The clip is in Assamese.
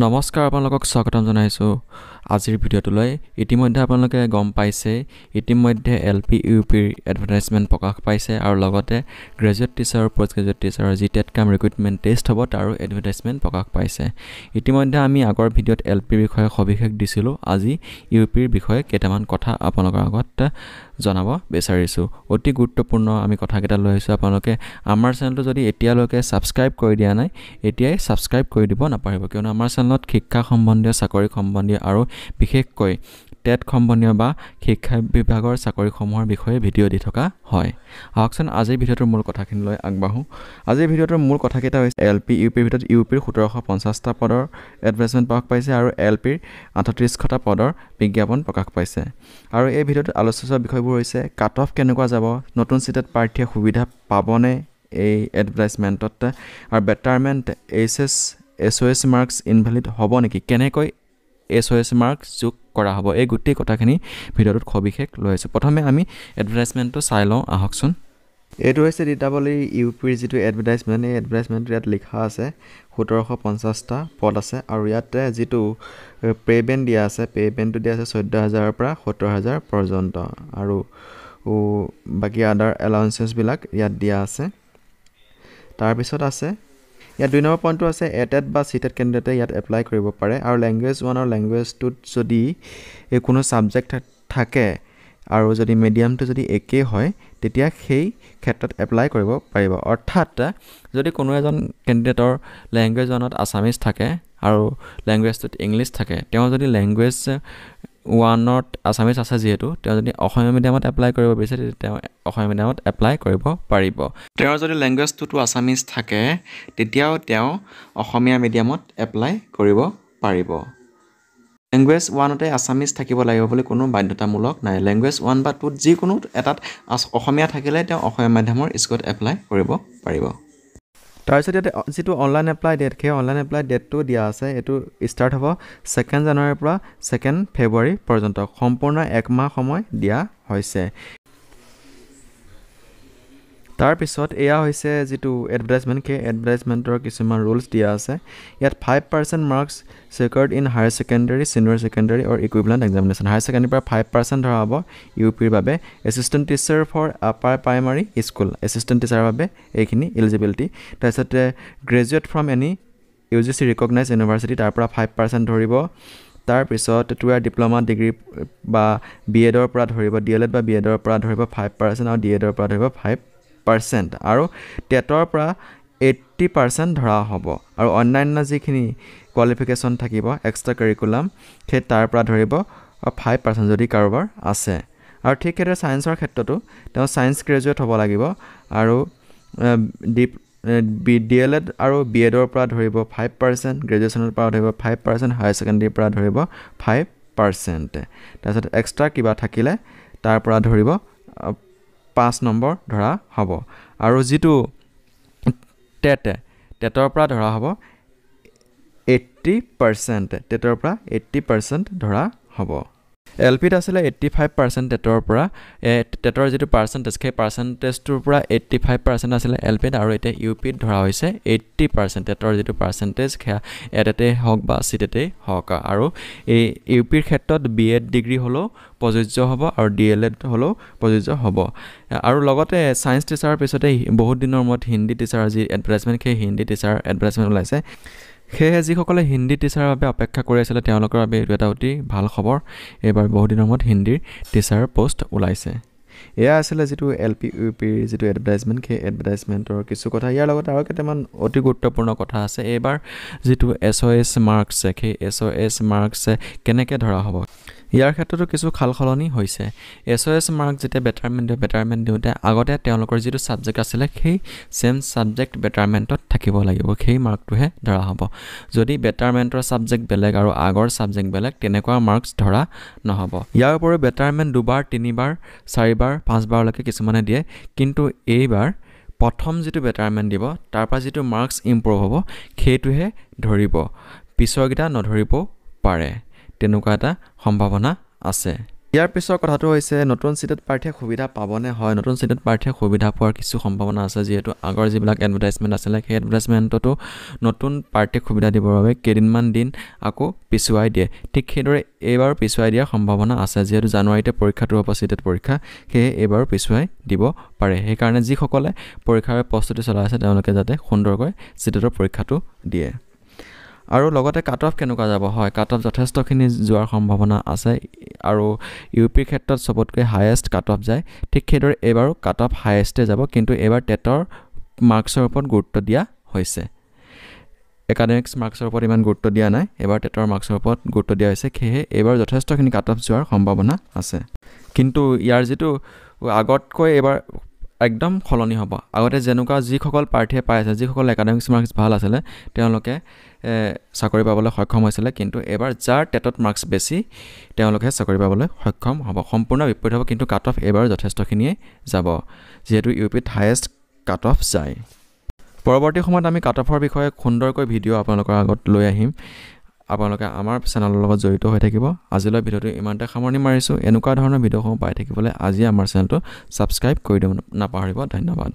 নমস্কাৰ আপোনালোকক স্বাগতম জনাইছো আজিৰ ভিডিঅ'টোলৈ ইতিমধ্যে আপোনালোকে গম পাইছে ইতিমধ্যে এলপি ইউপিৰ এডভাৰটাইজমেন্ট প্ৰকাশ পাইছে আৰু লগতে গ্ৰেজুৱেট টিচাৰ আৰু পোষ্ট গ্ৰেজুৱেট টিচাৰৰ জিটেট কাম ৰিক্ৰুটমেন্ট টেষ্ট হ'ব তাৰো এডভাৰটাইজমেন্ট প্ৰকাশ পাইছে ইতিমধ্যে আমি আগৰ ভিডিঅ'ত এলপিৰ বিষয়ে সবিশেষ দিছিলো আজি ইউপিৰ বিষয়ে কেইটামান কথা আপোনালোকৰ আগত জনাব বিচাৰিছো অতি গুৰুত্বপূৰ্ণ আমি কথা কেইটা লৈ আহিছো আপোনালোকে আমাৰ চেনেলটো যদি এতিয়ালৈকে সাবস্ক্ৰাইব কৰি দিয়া নাই এতিয়াই সাবস্ক্ৰাইব কৰি দিব নাপাৰিব কিয়নো আমাৰ চেনেলত শিক্ষা সম্বন্ধীয় চাকৰি সম্বন্ধীয় আৰু বিশেষকৈ টেট সম্বন্ধীয় বা শিক্ষা বিভাগৰ চাকৰিসমূহৰ বিষয়ে ভিডিঅ' দি থকা হয় আহকচোন আজিৰ ভিডিঅ'টোৰ মূল কথাখিনি লৈ আগবাঢ়ো আজিৰ ভিডিঅ'টোৰ মূল কথাকেইটা হৈছে এলপি ইউপিৰ ভিতৰত ইউপিৰ 1750টা পদৰ এডভাৰটাইজমেন্ট প্ৰকাশ পাইছে আৰু এলপিৰ 38টা পদৰ বিজ্ঞাপন প্ৰকাশ পাইছে আৰু এই ভিডিঅ'টোত আলোচিত বিষয়বোৰ হৈছে কাট অফ কেনেকুৱা যাব নতুন সিটেট প্ৰাৰ্থীয়ে সুবিধা পাবনে এই এডভাৰটাইজমেন্টত আৰু বেটাৰমেন্ট এছওএছ মাৰ্কস ইনভ্যালিড হ'ব নেকি কেনেকৈ এছওএছ মাৰ্কস যোগ কৰা হ'ব এই গোটেই কথাখিনি ভিডিঅ'টোত সবিশেষ লৈ আছো প্ৰথমে আমি এডভাৰটাইজমেন্টটো চাই লওঁ আহকচোন এইটো হৈছে ডিটাবলি ইউপিৰ যেটো এডভাৰটাইজমেন্ট এই এডভাৰটাইজমেন্ট ইয়াত লিখা আছে 1750টা পদ আছে আৰু ইয়াতে যেটো পেবেন দিয়া আছে পেবেনটো দিয়া আছে 14000 ৰ পৰা 70000 পৰ্যন্ত আৰু বাকি আদাৰ এলাউন্সেস বিলাক ইয়াত দিয়া আছে তাৰ পিছত আছে ইয়াত 2 নম্বৰ পইণ্টটো আছে এটেড বা সিটেড ক্যান্ডিডেটে ইয়াত এপ্লাই কৰিব পাৰে আৰু ল্যাঙ্গুৱেজ 1 আৰু ল্যাঙ্গুৱেজ 2 যদি কোনো সাবজেক্ট থাকে আৰু যদি মিডিয়ামটো যদি একে হয় তেতিয়া সেই ক্ষেত্ৰত এপ্লাই কৰিব পাৰিব অৰ্থাৎ যদি কোনো এজন ক্যান্ডিডেটৰ ল্যাঙ্গুৱেজ 1ত আসামিজ থাকে আৰু ল্যাঙ্গুৱেজ 2ত ইংলিশ থাকে তেওঁ যদি ল্যাঙ্গুৱেজ 1ত আসামিজ আছে যেহেতু তেওঁ যদি অসমীয়া মিডিয়ামত এপ্লাই কৰিব বিচাৰে তেওঁ অসমীয়া মিডিয়ামত এপ্লাই কৰিব পাৰিব তেওঁ যদি ল্যাঙ্গুৱেজ 2টো আসামিজ থাকে তেতিয়াও তেওঁ অসমীয়া মিডিয়ামত এপ্লাই কৰিব পাৰিব ল্যাঙ্গুৱেজ 1তে আসামিজ থাকিব লাগিব বুলি কোনো বাধ্যতামূলক নাই ল্যাঙ্গুৱেজ 1 বা 2ত যি কোনো এটাত অসমীয়া থাকিলে তেওঁ অসমীয়া মাধ্যমৰ স্কুলত এপ্লাই কৰিব পাৰিব তাৰপিছত যেটো অনলাইন এপ্লাই ডেট সেই অনলাইন এপ্লাই ডেটটো দিয়া আছে এটো স্টাৰ্ট হ'ব 2 জানুৱাৰীৰ পৰা 2 ফেব্ৰুৱাৰী পৰ্যন্ত সম্পূৰ্ণ এক মাহ সময় দিয়া হৈছে তাৰ পিছত এয়া হৈছে যেটো এডভাৰটাইজমেন্ট কে এডভাৰটাইজমেন্টৰ কিছুমান ৰুলছ দিয়া আছে ইয়াত 5% marks secured in higher secondary senior secondary or equivalent examination higher secondary পৰা 5% ধৰা হ'ব ইউপিৰ বাবে assistant teacher for upper primary school assistant teacher বাবে এইখিনি eligibility তাৰপিছত graduate from any UGC recognized university তাৰ পৰা 5% ধৰিব তাৰ পিছত টুয়াৰ ডিপ্লোমা ডিগ্ৰী বা বিএড ৰ পৰা ধৰিব ডিএলএড বা বিএড ৰ পৰা ধৰিব 5% আৰু ডিএড ৰ পৰা ধৰিব 5% আৰু টেটৰ পৰা 80% ধৰা হ'ব আৰু অন্যান্য যিখিনি কোৱালিফিকেশন থাকিব এক্সট্ৰা কাৰিকুলাম সেই তাৰ পৰা ধৰিব 5% যদি কাৰোবাৰ আছে আৰু ঠিক এৰে সায়েন্সৰ ক্ষেত্ৰটো তেওঁ সায়েন্স গ্ৰেজুৱেট হ'ব লাগিব আৰু ডিএলএড আৰু বিএড ৰ পৰা ধৰিব 5% গ্ৰেজুৱেচনৰ পৰা ধৰিব 5% হায়াৰ সেকেন্ডাৰীৰ পৰা ধৰিব 5% তাৰপিছত এক্সট্ৰা কিবা থাকিলে তাৰ পৰা ধৰিব 5 নম্বৰ ধৰা হ'ব আৰু যেটো টেটৰ পৰা ধৰা হ'ব 80% টেটৰ পৰা 80% ধৰা হ'ব এলপিত আছিল 85% টেটৰ পৰা টেটৰ যেটো পাৰ্সেন্টেজ সেই পাৰ্সেন্টেজটোৰ পৰা 85% আছিল এলপিত আৰু এটা ইউপিত ধৰা হৈছে 80% টেটৰ যেটো পাৰ্সেন্টেজ এটাতে হওক বা সিটেতে হওক আৰু এই ইউপিৰ ক্ষেত্ৰত বিএড ডিগ্ৰী হলো প্ৰযোজ্য হ'ব আৰু ডিএলএড হলো প্ৰযোজ্য হ'ব আৰু লগতে সায়েন্স টিচাৰৰ পিছতে বহুত দিনৰ মত হিন্দী টিচাৰ আজি এডভাৰটাইজমেন্ট সেই হিন্দী টিচাৰ এডভাৰটাইজমেন্ট ওলাইছে সেয়ে যিসকলে হিন্দী টিচাৰৰ বাবে অপেক্ষা কৰি আছিল তেওঁলোকৰ বাবে এটা অতি ভাল খবৰ এবাৰ বহুত দিনৰ মত হিন্দী টিচাৰ পোষ্ট ওলাইছে এয়া আছিল যেটো এলপি ইউপি যেটো এডভাৰটাইজমেন্ট সেই এডভাৰটাইজমেন্টৰ কিছু কথা ইয়াৰ লগত আৰু কেইটামান অতি গুৰুত্বপূৰ্ণ কথা আছে এবাৰ যেটো এছওএছ মাৰ্কস সেই এছওএছ মাৰ্কস কেনেকৈ ধৰা হ'ব ইয়াৰ ক্ষেত্ৰতো কিছু খালখলনি হৈছে এছওএছ মাৰ্ক যেতে বেটাৰমেন্ট দিওতে আগতে তেওঁলোকৰ যেটো সাবজেক্ট আছিল সেই সেম সাবজেক্ট বেটাৰমেন্টত থাকিব লাগিব সেই মাৰ্কটোহে ধৰা হ'ব যদি বেটাৰমেন্টৰ সাবজেক্ট বেলেগ আৰু আগৰ সাবজেক্ট বেলেগ তেনেকুৱা মাৰ্কস ধৰা নহব ইয়াৰ উপৰি বেটাৰমেন্ট দুবাৰ তিনিবাৰ চাৰিবাৰ পাঁচবাৰ লৈকে কিছুমানে দিয়ে কিন্তু এইবাৰ প্ৰথম যেটো বেটাৰমেন্ট দিব তাৰ পৰা যেটো মাৰ্কস ইমপ্ৰুভ হ'ব সেইটোহে ধৰিব পিছৰগিটা নধৰিব পাৰে তেনেকুৱা এটা সম্ভাৱনা আছে ইয়াৰ পিছৰ কথাটো হৈছে নতুন চিটত প্ৰাৰ্থীয়ে সুবিধা পাবনে হয় নতুন চিটত প্ৰাৰ্থীয়ে সুবিধা পোৱাৰ কিছু সম্ভাৱনা আছে যিহেতু আগৰ যিবিলাক এডভাৰটাইজমেণ্ট আছিলে সেই এডভাৰটাইজমেণ্টতো নতুন প্ৰাৰ্থীক সুবিধা দিবৰ বাবে কেইদিনমান দিন আকৌ পিছুৱাই দিয়ে ঠিক সেইদৰে এইবাৰ পিছুৱাই দিয়াৰ সম্ভাৱনা আছে যিহেতু জানুৱাৰীতে পৰীক্ষাটো হ'ব চিটেট পৰীক্ষা সেয়ে এইবাৰ পিছুৱাই দিব পাৰে সেইকাৰণে যিসকলে পৰীক্ষাৰ প্ৰস্তুতি চলাই আছে তেওঁলোকে যাতে সুন্দৰকৈ চিটেটৰ পৰীক্ষাটো দিয়ে আৰু লগতে কাট অফ কেনেকুৱা যাব হয় কাট অফ যথেষ্টখিনি যোৱাৰ সম্ভাৱনা আছে আৰু ইউপিৰ ক্ষেত্ৰত সবতকৈ হাইয়েষ্ট কাট অফ যায় ঠিক সেইদৰে এইবাৰো কাট অফ হাইয়েষ্টে যাব কিন্তু এইবাৰ টেটৰ মাৰ্কছৰ ওপৰত গুৰুত্ব দিয়া হৈছে একাডেমিক্স মাৰ্কছৰ ওপৰত ইমান গুৰুত্ব দিয়া নাই এবাৰ টেটৰ মাৰ্কছৰ ওপৰত গুৰুত্ব দিয়া হৈছে সেয়ে এইবাৰ যথেষ্টখিনি কাট অফ যোৱাৰ সম্ভাৱনা আছে কিন্তু ইয়াৰ যিটো আগতকৈ এইবাৰ একদম খলনি হ'ব আগতে যেনেকুৱা যিসকল প্ৰাৰ্থীয়ে পাই আছে যিসকল একাডেমিক্স মাৰ্কছ ভাল আছিলে তেওঁলোকে চাকৰি পাবলৈ সক্ষম হৈছিলে কিন্তু এবাৰ যাৰ টেটত মাৰ্কছ বেছি তেওঁলোকে চাকৰি পাবলৈ সক্ষম হ'ব সম্পূৰ্ণ বিপৰীত হ'ব কিন্তু কাট অফ এবাৰ যথেষ্টখিনিয়ে যাব যিহেতু ইউপিত হাইয়েষ্ট কাট অফ যায় পৰৱৰ্তী সময়ত আমি কাট অফৰ বিষয়ে সুন্দৰকৈ ভিডিঅ' আপোনালোকৰ আগত লৈ আহিম আপোনালোকে আমাৰ চেনেলৰ লগত জড়িত হৈ থাকিব আজিলৈ ভিডিঅ'টো ইমানতে সামৰণি মাৰিছোঁ এনেকুৱা ধৰণৰ ভিডিঅ'সমূহ পাই থাকিবলৈ আজি আমাৰ চেনেলটো ছাবস্ক্ৰাইব কৰি দিব নাপাহৰিব ধন্যবাদ